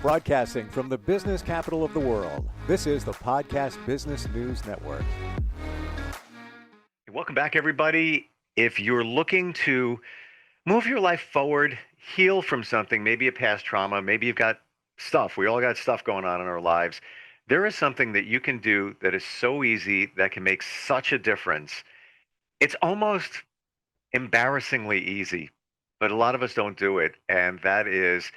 Broadcasting from the business capital of the world, this is the Podcast Business News Network. Welcome back, everybody. If you're looking to move your life forward, heal from something, maybe a past trauma, maybe you've got stuff, we all got stuff going on in our lives. There is something that you can do that is so easy that can make such a difference. It's almost embarrassingly easy, but a lot of us don't do it. And that is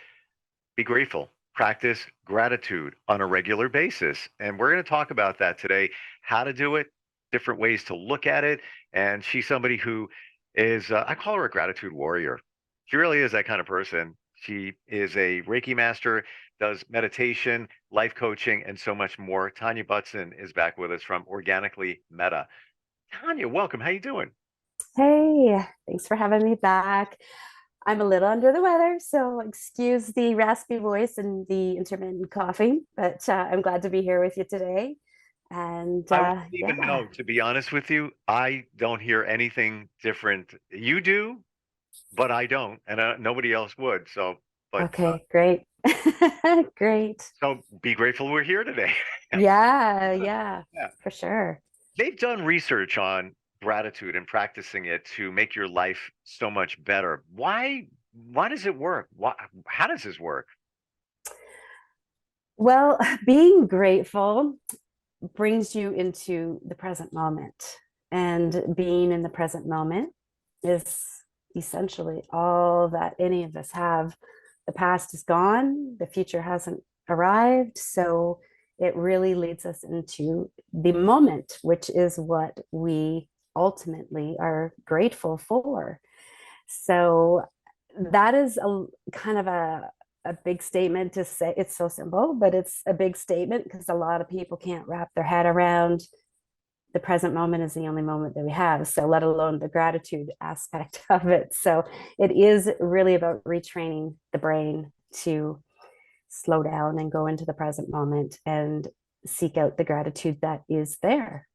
be grateful. Practice gratitude on a regular basis. And we're going to talk about that today, how to do it, different ways to look at it. And she's somebody who is, I call her a gratitude warrior. She really is that kind of person. She is a Reiki master, does meditation, life coaching, and so much more. Tanya Butson is back with us from Organically, Metta. Tanya, welcome. How you doing? Hey, thanks for having me back. I'm a little under the weather, so excuse the raspy voice and the intermittent coughing, but I'm glad to be here with you today. And I wouldn't even yeah, know, to be honest with you. I don't hear anything different. You do, but I don't, and nobody else would. So, but okay, great. Great. so be grateful we're here today. Yeah, yeah, Yeah. for sure. They've done research on gratitude and practicing it to make your life so much better. Why does it work? How does this work? Well, being grateful brings you into the present moment, and being in the present moment is essentially all that any of us have. The past is gone, the future hasn't arrived, so it really leads us into the moment, which is what we ultimately are grateful for. So that is a kind of a big statement to say. It's so simple, but it's a big statement because a lot of people can't wrap their head around the present moment is the only moment that we have, so let alone the gratitude aspect of it. So it is really about retraining the brain to slow down and go into the present moment and seek out the gratitude that is there.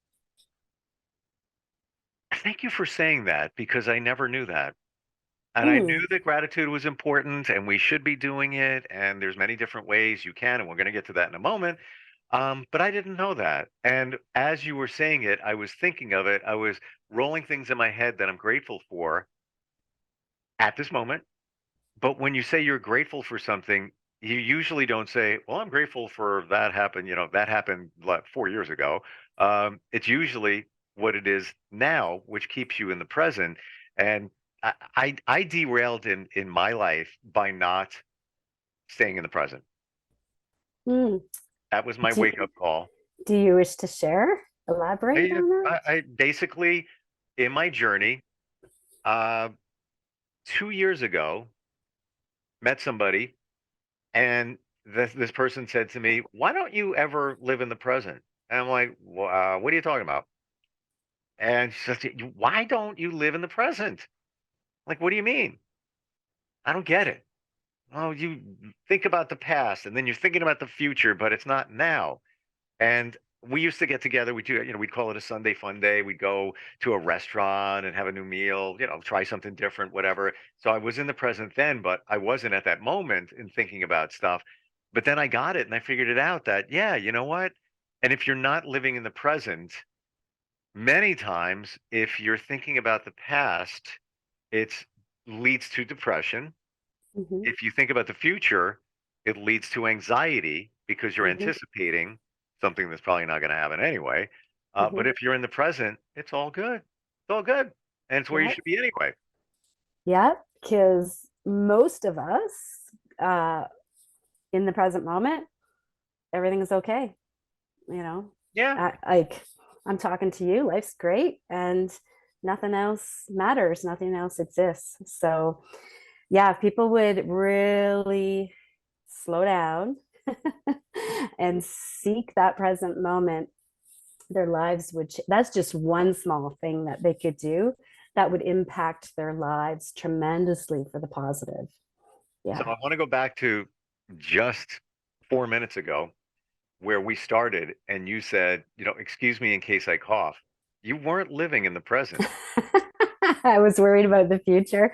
Thank you for saying that because I never knew that. And I knew Mm, that gratitude was important and we should be doing it. And there's many different ways you can, and we're going to get to that in a moment. But I didn't know that. And as you were saying it, I was thinking of it. I was rolling things in my head that I'm grateful for at this moment. But when you say you're grateful for something, you usually don't say, well, I'm grateful for that happened. That happened like 4 years ago. It's usually what it is now, which keeps you in the present. And I derailed in my life by not staying in the present. mm. That was my Do, wake up call. do you wish to share, elaborate I, on that? I basically, in my journey, uh, 2 years ago, met somebody, and this person said to me, "Why don't you ever live in the present?" And I'm like, "What are you talking about?" And she said, "Why don't you live in the present?" Like, what do you mean? I don't get it. Oh, you think about the past, and then you're thinking about the future, but it's not now. And we used to get together. We do, we'd call it a Sunday fun day. We'd go to a restaurant and have a new meal, try something different, whatever. So I was in the present then, but I wasn't at that moment in thinking about stuff. But then I got it and I figured it out that, yeah, you know what? And if you're not living in the present, many times, if you're thinking about the past, it leads to depression. Hmm. If you think about the future, it leads to anxiety because you're Hmm. anticipating something that's probably not going to happen anyway. But Hmm. if you're in the present, it's all good. It's all good. And it's where you Yeah, should be anyway. yeah, because most of us uh, in the present moment, everything is okay. You know, Yeah. like I'm talking to you, life's great, and nothing else matters, nothing else exists. So, yeah, if people would really slow down and seek that present moment, their lives would, that's just one small thing that they could do that would impact their lives tremendously for the positive. So Yeah. I want to go back to just 4 minutes ago where we started and you said, excuse me in case I cough. You weren't living in the present. I was worried about the future.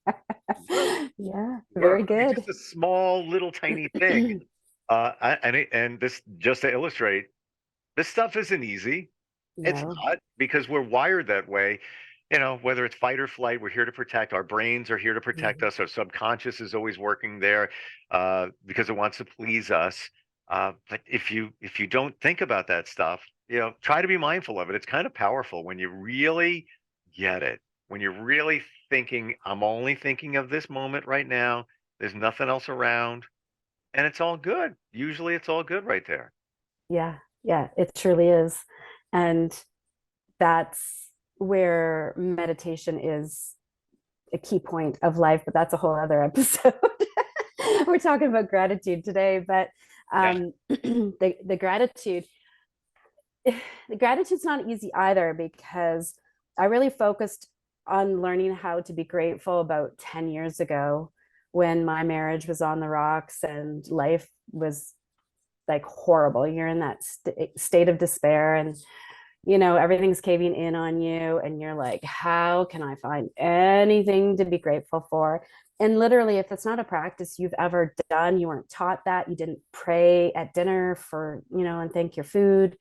You were. Yeah, You were. very I mean, good. just a small little tiny thing. And this, just to illustrate, this stuff isn't easy. It's No. not, because we're wired that way. Whether it's fight or flight, we're here to protect. Our brains are here to protect Mhm. us. Our subconscious is always working there because it wants to please us. But if you don't think about that stuff, try to be mindful of it. It's kind of powerful when you really get it. When you're really thinking, I'm only thinking of this moment right now. There's nothing else around, and it's all good. Usually, it's all good right there. Yeah, yeah, it truly is. And that's where meditation is a key point of life, but that's a whole other episode. We're talking about gratitude today, but Yeah. the gratitude, the gratitude's not easy either, because I really focused on learning how to be grateful about 10 years ago, when my marriage was on the rocks and life was like horrible. You're in that state of despair, and everything's caving in on you, and you're like, how can I find anything to be grateful for? And literally, if it's not a practice you've ever done, you weren't taught that, you didn't pray at dinner for, and thank your food,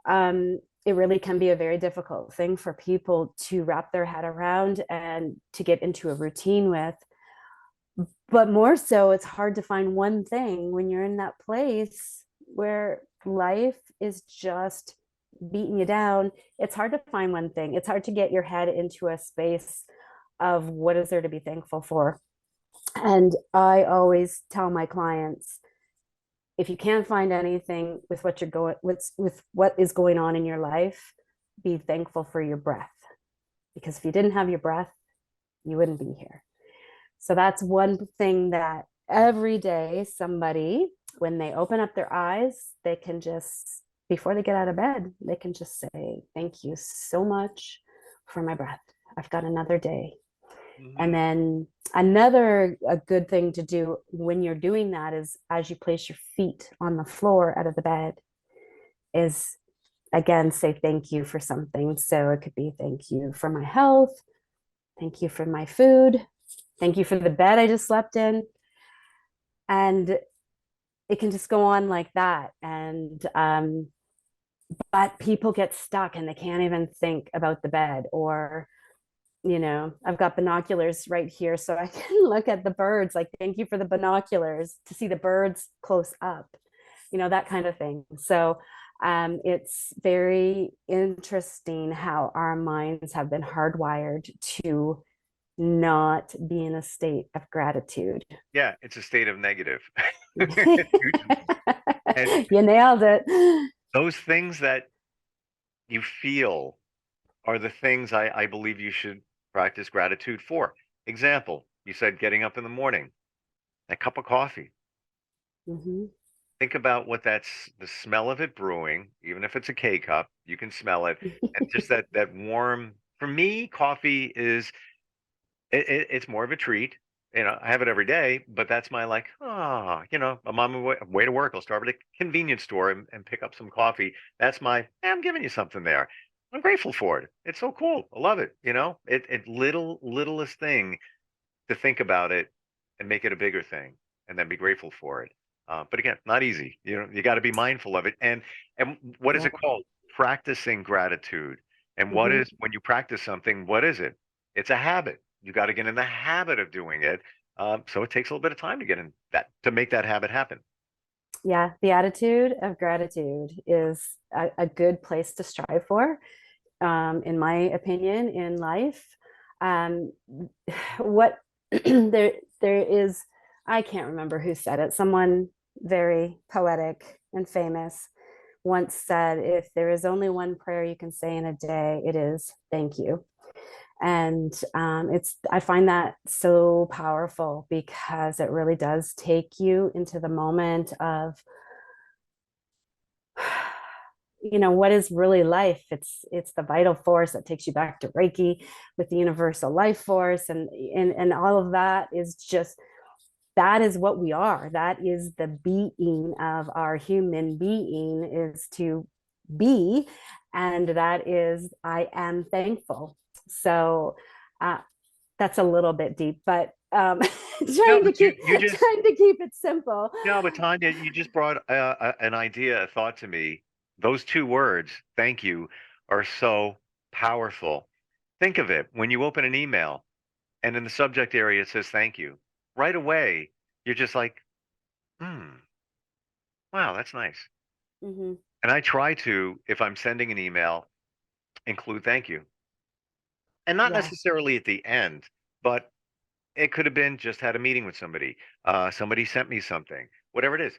it really can be a very difficult thing for people to wrap their head around and to get into a routine with. But more so, it's hard to find one thing when you're in that place where life is just beating you down. It's hard to find one thing. It's hard to get your head into a space of what is there to be thankful for. And I always tell my clients, if you can't find anything with what you're going with what is going on in your life, be thankful for your breath. Because if you didn't have your breath, you wouldn't be here. So that's one thing that every day somebody, when they open up their eyes, they can just, before they get out of bed, they can just say, thank you so much for my breath. I've got another day. And Mhm. then a good thing to do when you're doing that is, as you place your feet on the floor out of the bed, is again, say thank you for something. So it could be thank you for my health, thank you for my food, thank you for the bed I just slept in. And it can just go on like that. And but people get stuck and they can't even think about the bed, or I've got binoculars right here so I can look at the birds, like thank you for the binoculars to see the birds close up, that kind of thing. So it's very interesting how our minds have been hardwired to not be in a state of gratitude. Yeah, it's a state of negative. And You nailed it. those things that you feel are the things I believe you should practice gratitude for. Example, you said getting up in the morning, a cup of coffee. Mhm. Think about what that's the smell of it brewing, even if it's a K cup, you can smell it. And just that warm, for me, coffee is it's more of a treat. I have it every day, but that's my like, I'm on my way to work. I'll stop at a convenience store and pick up some coffee. That's my, I'm giving you something there. I'm grateful for it. It's so cool. I love it. It littlest thing to think about it and make it a bigger thing and then be grateful for it. But again, not easy. You got to be mindful of it. And what is Yeah. it called? Practicing gratitude. And what Mhm. is when you practice something? What is it? It's a habit. You got to get in the habit of doing it. So it takes a little bit of time to get in that to make that habit happen. Yeah, the attitude of gratitude is a good place to strive for, in my opinion, in life. Um, what there is, I can't remember who said it. Someone very poetic and famous once said, "If there is only one prayer you can say in a day, it is thank you." And I find that so powerful, because it really does take you into the moment of what is really life. It's the vital force that takes you back to Reiki with the universal life force, and all of that is just, that is what we are. That is the being of our human being, is to be. And that is, I am thankful. So that's a little bit deep, but No, trying to but you keep you just trying to keep it simple. no, but Tanya, you just brought an idea, a thought to me. Those two words, thank you, are so powerful. Think of it when you open an email and in the subject area it says thank you. Right away, you're just like, hmm, wow, that's nice. Hmm. And I try to, if I'm sending an email, include thank you. And not Yeah. necessarily at the end, but it could have been just had a meeting with somebody. Somebody sent me something, whatever it is.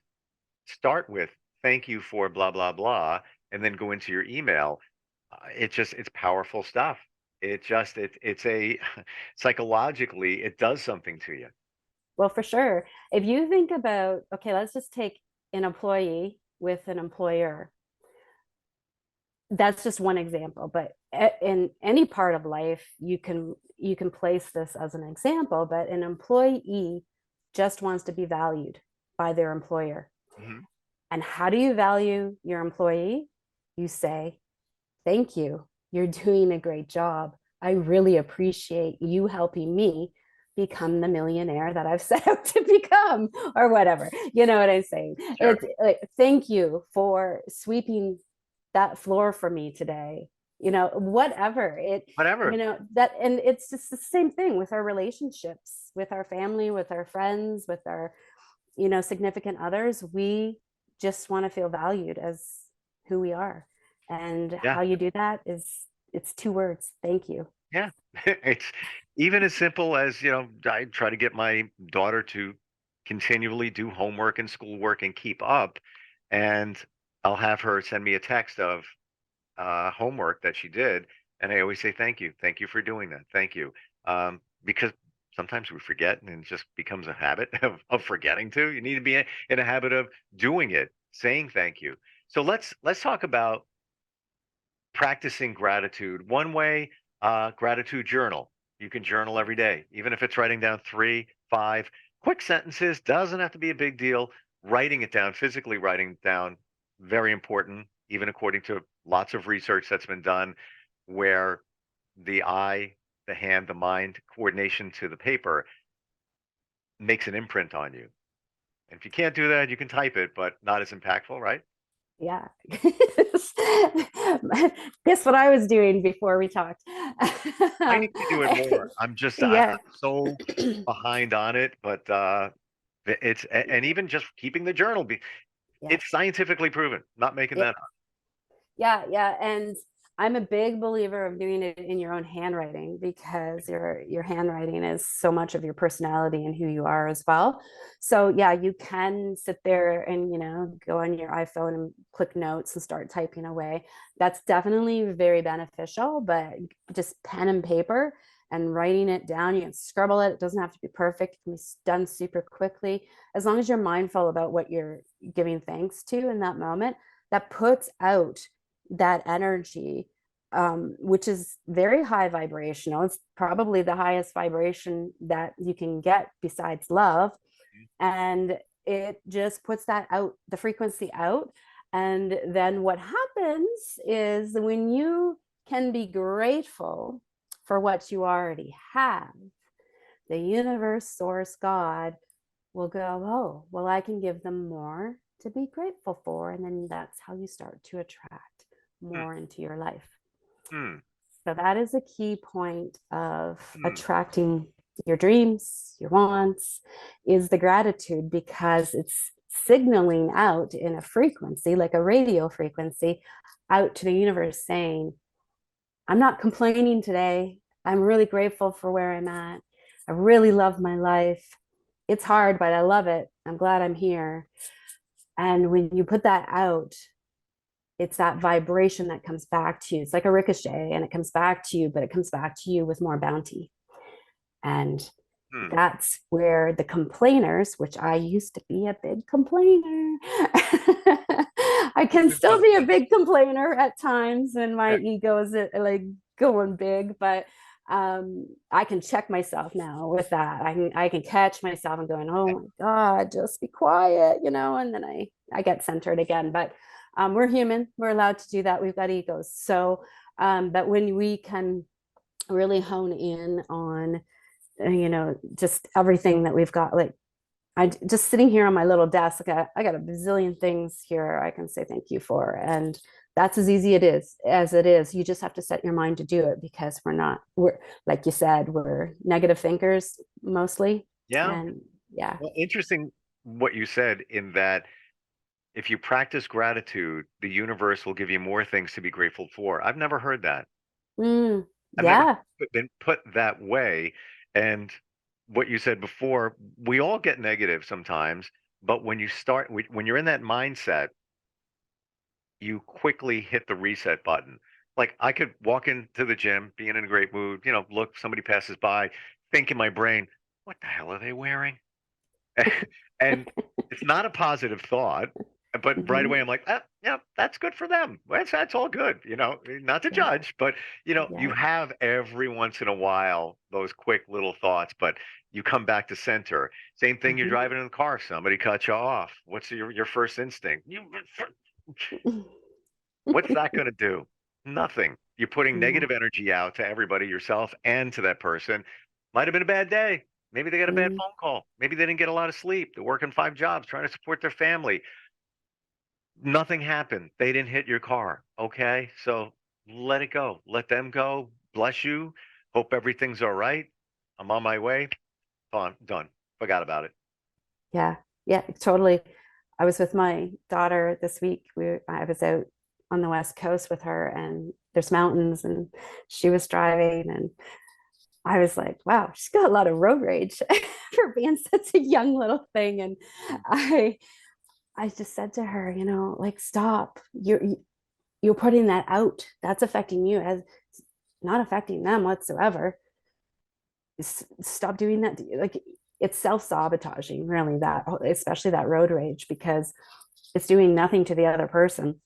Start with thank you for blah, blah, blah, and then go into your email. It's powerful stuff. It's a psychologically, it does something to you. Well, for sure. If you think about, okay, let's just take an employee with an employer. That's just one example, but in any part of life, you can place this as an example, but an employee just wants to be valued by their employer. Mhm. And how do you value your employee? You say, thank you. You're doing a great job. I really appreciate you helping me become the millionaire that I've set out to become, or whatever. You know what I'm saying? Sure. It's like, thank you for sweeping that floor for me today. Whatever Whatever. that, and it's just the same thing with our relationships, with our family, with our friends, with our, significant others. We just want to feel valued as who we are. And Yeah. how you do that is, it's two words: thank you. Yeah. It's even as simple as, I try to get my daughter to continually do homework and schoolwork and keep up. And I'll have her send me a text of homework that she did. And I always say, thank you. Thank you for doing that. Thank you. Because sometimes we forget and it just becomes a habit of forgetting to. You need to be in a habit of doing it, saying thank you. So let's talk about practicing gratitude. One way, gratitude journal. You can journal every day, even if it's writing down three, five quick sentences, doesn't have to be a big deal. Writing it down, physically writing it down, very important, even according to lots of research that's been done, where the eye, the hand, the mind coordination to the paper makes an imprint on you. And if you can't do that, you can type it, but not as impactful, right? Yeah. Guess what I was doing before we talked. I um, need to do it more. yeah. I'm so behind on it, but and even just keeping the journal, Yeah. it's scientifically proven. Not making that Yep. up. Yeah, and I'm a big believer of doing it in your own handwriting, because your handwriting is so much of your personality and who you are as well. So yeah, you can sit there and, go on your iPhone and click notes and start typing away. That's definitely very beneficial, but just pen and paper and writing it down, you can scribble it. It doesn't have to be perfect. It can be done super quickly. As long as you're mindful about what you're giving thanks to in that moment, that puts out that energy, which is very high vibrational. It's probably the highest vibration that you can get besides love. And it just puts that out, the frequency out. And then what happens is, when you can be grateful for what you already have, the universe, source, God will go, oh, well, I can give them more to be grateful for. And then that's how you start to attract Hmm, more into your life. hmm, So that is a key point of hmm, attracting your dreams, your wants, is the gratitude, because it's signaling out in a frequency, like a radio frequency, out to the universe saying, I'm not complaining today. I'm really grateful for where I'm at. I really love my life. It's hard, but I love it. I'm glad I'm here. And when you put that out, it's that vibration that comes back to you. It's like a ricochet, and it comes back to you, but it comes back to you with more bounty. And hmm. that's where the complainers, which I used to be a big complainer, I can still be a big complainer at times, and my ego is like going big, but I can check myself now with that. I can catch myself and going, oh my God, just be quiet, and then I get centered again. But we're human, we're allowed to do that. We've got egos. So but when we can really hone in on just everything that we've got. Like just sitting here on my little desk, like I got a bazillion things here I can say thank you for. And that's as easy as it is. You just have to set your mind to do it, because we're like you said, we're negative thinkers mostly. Yeah. And yeah. Well, interesting what you said in that if you practice gratitude, the universe will give you more things to be grateful for. I've never heard that. Mm, I've never yeah. been put that way. And what you said before, we all get negative sometimes, but when you're in that mindset, you quickly hit the reset button. Like I could walk into the gym, being in a great mood, look, somebody passes by, think in my brain, what the hell are they wearing? And it's not a positive thought, but right Hmm. away I'm like, yeah, that's good for them. That's all good, not to Yeah. judge, but you Yeah. have every once in a while those quick little thoughts, but you come back to center. Same thing, you're Hmm. driving in the car, somebody cuts you off. What's your first instinct? What's that going to do? Nothing. You're putting Yeah. negative energy out to everybody, yourself, and to that person. Might have been a bad day. Maybe they got a bad Mm, phone call. Maybe they didn't get a lot of sleep. They're working 5 jobs, trying to support their family. Nothing happened. They didn't hit your car. Okay. So let it go. Let them go. Bless you. Hope everything's all right. I'm on my way. Done. Forgot about it. yeah. Yeah. Totally. I was with my daughter this week. I was out on the West Coast with her, and there's mountains, and she was driving, and I was like, wow, she's got a lot of road rage for being such a young little thing. And Mm. I I just said to her, like, stop. You're putting that out. That's affecting you, as not affecting them whatsoever. Stop doing that. Like, it's self-sabotaging, really, that, especially that road rage, because it's doing nothing to the other person.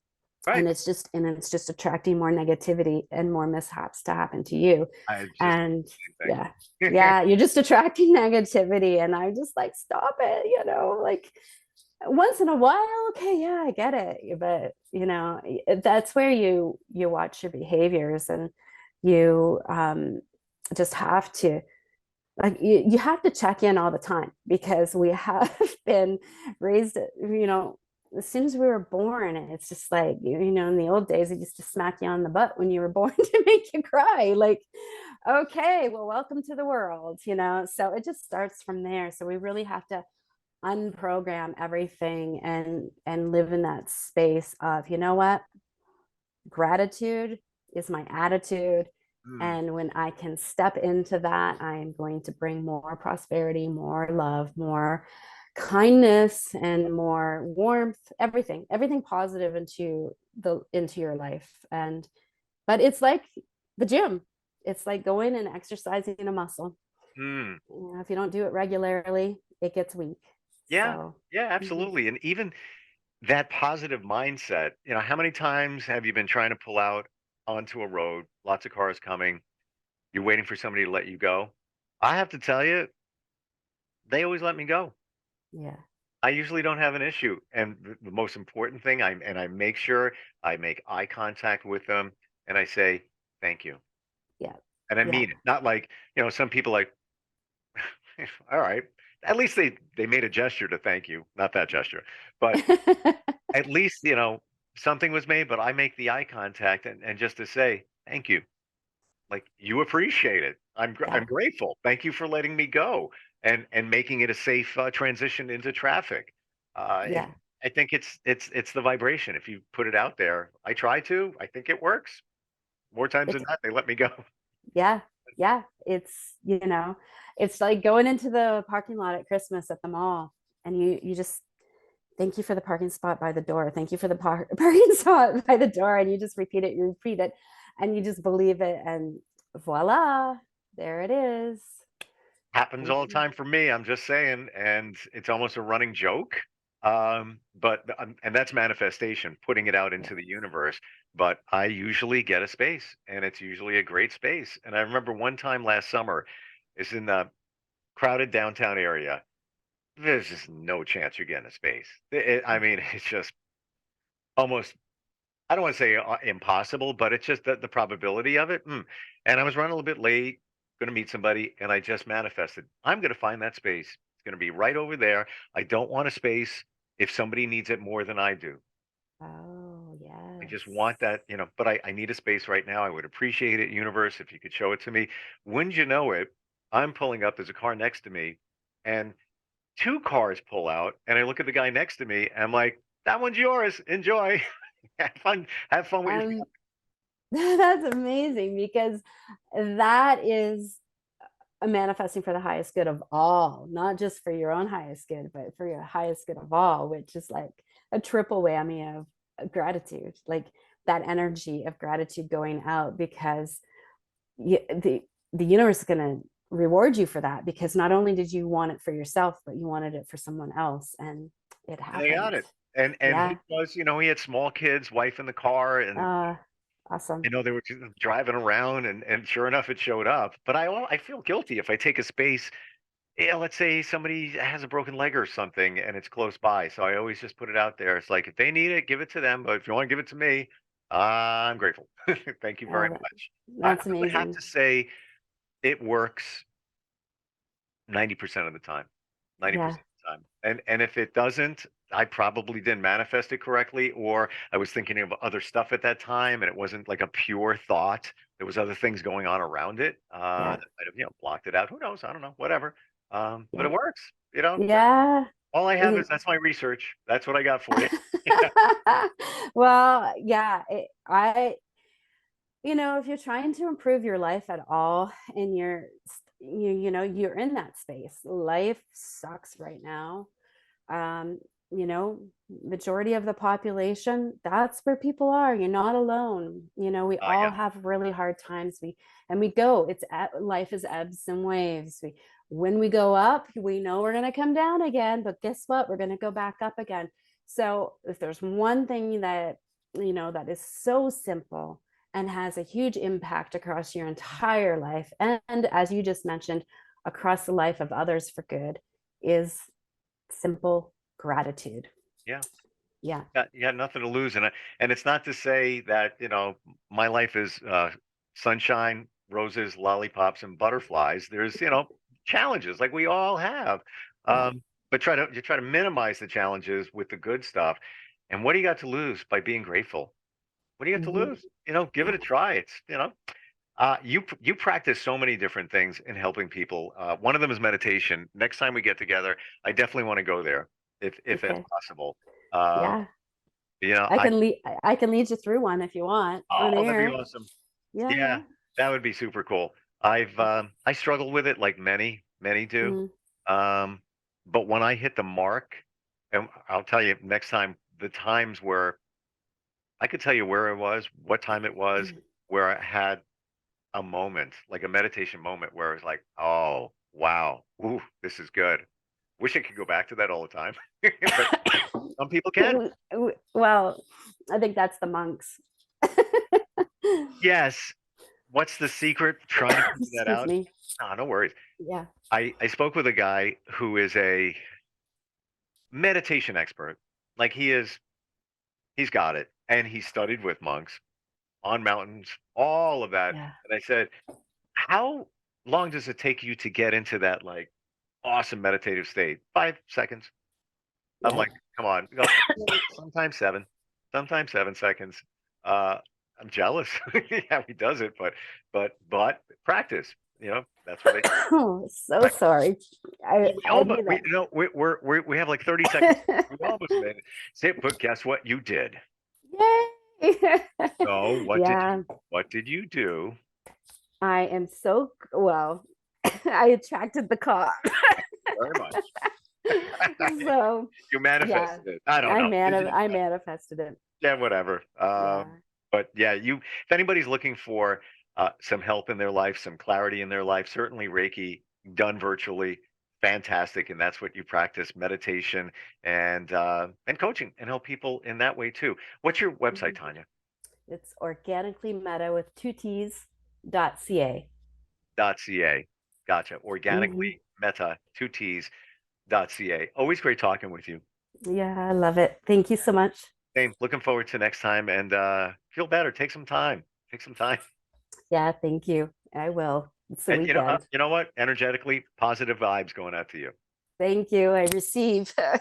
Right. And it's just attracting more negativity and more mishaps to happen to you. I just And same yeah, thing. yeah, you're just attracting negativity. And I'm just like, stop it, like once in a while, okay, yeah, I get it. But that's where you watch your behaviors, and you just have to, like, you have to check in all the time, because we have been raised, as soon as we were born. And it's just like, in the old days, it used to smack you on the butt when you were born to make you cry. Like, okay, well, welcome to the world. So it just starts from there. So we really have to unprogram everything, and live in that space of, what, gratitude is my attitude. Mm. And when I can step into that, I'm going to bring more prosperity, more love, more kindness, and more warmth, everything positive into your life. And but it's like the gym. It's like going and exercising a muscle. Mm. If you don't do it regularly, it gets weak. Yeah. So Yeah, mhm. absolutely. And even that positive mindset, how many times have you been trying to pull out onto a road, lots of cars coming, you're waiting for somebody to let you go? I have to tell you, they always let me go. Yeah. I usually don't have an issue. And the most important thing, I make sure I make eye contact with them and I say, thank you. Yeah. And I Yeah. mean it. Not like, some people like, all right, at least they made a gesture to thank you. Not that gesture, but at least, something was made, but I make the eye contact and just to say, thank you. Like you appreciate it. I'm Yeah. grateful. Thank you for letting me go and making it a safe transition into traffic. If Yeah. I think it's the vibration. If you put it out there, I try to. I think it works. More times than It's not, they let me go. yeah. Yeah. It's like going into the parking lot at Christmas at the mall, and you just thank you for the parking spot by the door. Thank you for the parking spot by the door. And you repeat it, and you just believe it. And voila, there it is. Happens Thank all the you. time for me. I'm just saying, and it's almost a running joke. And that's manifestation, putting it out Yeah. into the universe. But I usually get a space, and it's usually a great space. And I remember one time last summer, it's in the crowded downtown area. There's just no chance you're getting a space. I mean, it's just almost, I don't want to say impossible, but it's just the probability of it. And I was running a little bit late, going to meet somebody, and I just manifested. I'm going to find that space. It's going to be right over there. I don't want a space if somebody needs it more than I do. Oh, I just yes. want that, but I need a space right now. I would appreciate it, universe, if you could show it to me. Wouldn't you know it? I'm pulling up. There's a car next to me, and two cars pull out, and I look at the guy next to me, and I'm like, that one's yours. Enjoy. Have fun. Have fun with your. Um, that's amazing because that is a manifesting for the highest good of all, not just for your own highest good, but for your highest good of all, which is like a triple whammy of gratitude, like that energy of gratitude going out because the universe is going to reward you for that because not only did you want it for yourself, but you wanted it for someone else, and it And they got happened. it. And Yeah. he was, he had small kids, wife in the car, and Awesome. they were just driving around, and sure enough, it showed up. But I feel guilty if I take a space. Yeah, let's say somebody has a broken leg or something, and it's close by. So I always just put it out there. It's like if they need it, give it to them. But if you want to give it to me, I'm grateful. Thank you very Oh, much. I that's would have amazing. to say it works 90% of the time. 90% Yeah. of the time. And if it doesn't, I probably didn't manifest it correctly, or I was thinking of other stuff at that time and it wasn't like a pure thought. There was other things going on around it Yeah. that might have, blocked it out. Who knows? I don't know. Whatever. But Yeah. it works. You know, Yeah. all I have It- is that's my research. That's what I got for you. well, yeah, if you're trying to improve your life at all and you're in that space, life sucks right now. um you know Majority of the population, that's where people are. You're not alone. We all Yeah. have really hard times. Life is ebbs and waves. When we go up, we know we're going to come down again, but guess what, we're going to go back up again. So if there's one thing that is so simple and has a huge impact across your entire life, and as you just mentioned, across the life of others for good, is simple gratitude. Yeah. Yeah. You got nothing to lose. And it's not to say that, my life is sunshine, roses, lollipops, and butterflies. There's, challenges like we all have. Yeah. But you try to minimize the challenges with the good stuff. And what do you got to lose by being grateful? What do you got to Hmm. lose? Give it Yeah. a try. You practice so many different things in helping people. One of them is meditation. Next time we get together, I definitely want to go there if at Okay. possible. Uh, Yeah. you know, I I can lead. I can lead you through one if you want on Oh, that'd be air. awesome. Yeah. Yeah, Yeah. that would be super cool. I struggle with it like many do. Mm. Um, but when I hit the mark, and I'll tell you next time, the times where I could tell you where I was, what time it was, where I had a moment, like a meditation moment where I was like, oh, wow, ooh, this is good. Wish I could go back to that all the time. But some people can. Well, I think that's the monks. Yes. What's the secret? Trying to figure that Excuse out. me. No, no worries. Yeah. I spoke with a guy who is a meditation expert. Like he's got it. And he studied with monks on mountains, all of that. Yeah. And I said, how long does it take you to get into that like awesome meditative state? 5 seconds. I'm Yeah. like, come on. He goes, sometimes seven, sometimes 7 seconds. Uh, I'm jealous. Yeah, he does it, but practice. That's what they Oh, so like. sorry. Well, we I almost do we we have like 30 seconds. We that. almost made it. Say, but guess what you did? Yay. No, Yeah. what did you do? I am so well. I attracted the car. Very much. So You yeah, manifested it. I don't know. I manifested it. Yeah, whatever. Yeah. But yeah, if anybody's looking for some help in their life, some clarity in their life, certainly Reiki done virtually, fantastic, and that's what you practice: meditation and coaching, and help people in that way too. What's your website, Mhm. Tanya? It's organically meta with two T's.ca. .ca. Gotcha. Hmm. Organically Metta, two T's, .ca. Always great talking with you. Yeah, I love it. Thank you so much. Same. Looking forward to next time and feel better. Take some time. Take some time. Yeah, thank you. I will. It's the And weekend. you know what? Energetically, positive vibes going out to you. Thank you. I receive. Awesome.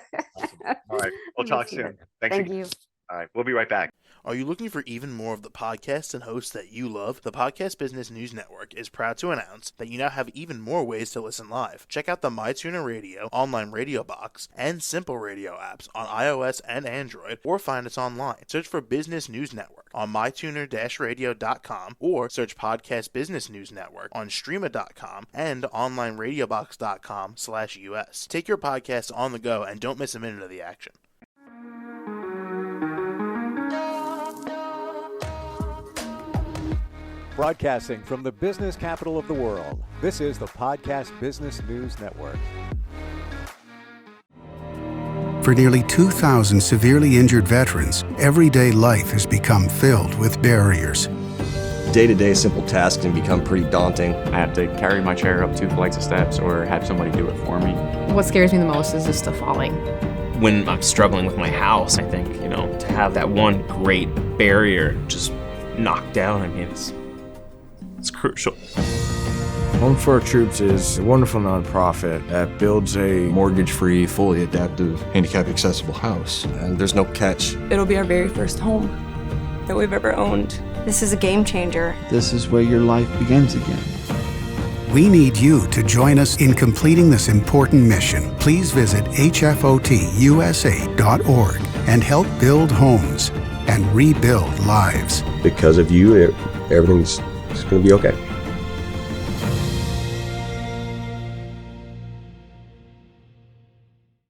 All right. We'll talk Receive soon. it. Thanks Thank again. you. All right. We'll be right back. Are you looking for even more of the podcasts and hosts that you love? The Podcast Business News Network is proud to announce that you now have even more ways to listen live. Check out the MyTuner Radio, online radio box, and Simple Radio apps on iOS and Android, or find us online. Search for Business News Network on mytuner-radio.com, or search Podcast Business News Network on streama.com and onlineradiobox.com/US. Take your podcast on the go and don't miss a minute of the action. Broadcasting from the business capital of the world, this is the Podcast Business News Network. For nearly 2,000 severely injured veterans, everyday life has become filled with barriers. Day-to-day simple tasks can become pretty daunting. I have to carry my chair up 2 flights of steps or have somebody do it for me. What scares me the most is just the falling. When I'm struggling with my house, I think, to have that one great barrier just knocked down, it's crucial. Home for Our Troops is a wonderful nonprofit that builds a Mortgage-free, fully adaptive, handicap-accessible house. And there's no catch. It'll be our very first home that we've ever owned. This is a game changer. This is where your life begins again. We need you to join us in completing this important mission. Please visit hfotusa.org and help build homes and rebuild lives. Because of you, everything's going to be okay.